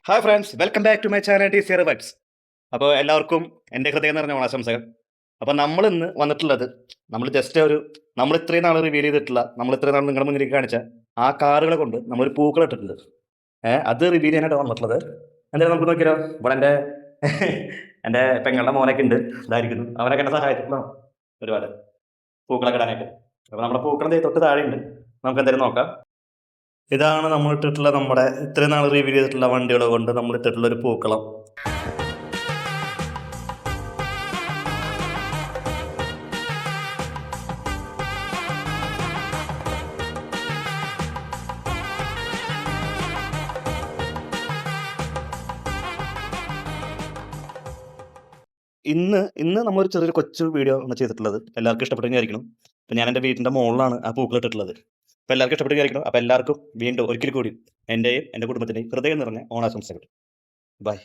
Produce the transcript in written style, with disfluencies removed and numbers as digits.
Hi friends, welcome back to my channel T C vibes. അപ്പോൾ എല്ലാവർക്കും എൻ്റെ ഹൃദയം നിറഞ്ഞ ഓണാശംസകൾ. അപ്പോൾ നമ്മൾ ഇന്ന് വന്നിട്ടുള്ളത് നമ്മൾ ഇത്രയും നാൾ റിവീൽ ചെയ്തിട്ടുള്ള, നമ്മൾ ഇത്രയും നാൾ നിങ്ങളുടെ മുന്നിലേക്ക് കാണിച്ച ആ കാറുകളെ കൊണ്ട് നമ്മളൊരു പൂക്കളം ഇട്ടിട്ടുണ്ട്. അത് റിവീൽ ചെയ്യാനായിട്ട് വന്നിട്ടുള്ളത്. എന്തായാലും നമുക്ക് നോക്കിയാലോ. ഇവിടെ എൻ്റെ പെങ്ങളുടെ മോനൊക്കെ ഉണ്ട്, ഇതായിരിക്കുന്നു. അവനൊക്കെ എന്നെ സഹായിച്ചിട്ടുണ്ടാവും ഒരുപാട് പൂക്കളൊക്കെ ഇടാനായിട്ട്. അപ്പോൾ നമ്മുടെ പൂക്കളം തൊട്ട് താഴെ ഉണ്ട്. നമുക്ക് എന്തായാലും നോക്കാം. ഇതാണ് നമ്മൾ ഇട്ടിട്ടുള്ള, നമ്മുടെ ഇത്രയും നാൾ റിവ്യൂ ചെയ്തിട്ടുള്ള വണ്ടികളെ കൊണ്ട് നമ്മൾ ഇട്ടിട്ടുള്ള ഒരു പൂക്കളം. ഇന്ന് നമ്മളൊരു ചെറിയൊരു കൊച്ചു വീഡിയോ ആണ് ചെയ്തിട്ടുള്ളത്. എല്ലാവർക്കും ഇഷ്ടപ്പെട്ടെങ്കിൽ. അപ്പം ഞാൻ എൻ്റെ വീടിൻ്റെ മുകളിലാണ് ആ പൂക്കൾ ഇട്ടിട്ടുള്ളത്. അപ്പോൾ എല്ലാവർക്കും ഇഷ്ടപ്പെട്ടെങ്കിൽ. അപ്പോൾ എല്ലാവർക്കും വീണ്ടും ഒരിക്കൽ കൂടി എൻ്റെയും എൻ്റെ കുടുംബത്തിൻ്റെയും ഹൃദയം നിറഞ്ഞ ഓണാശംസകൾ. ബൈ.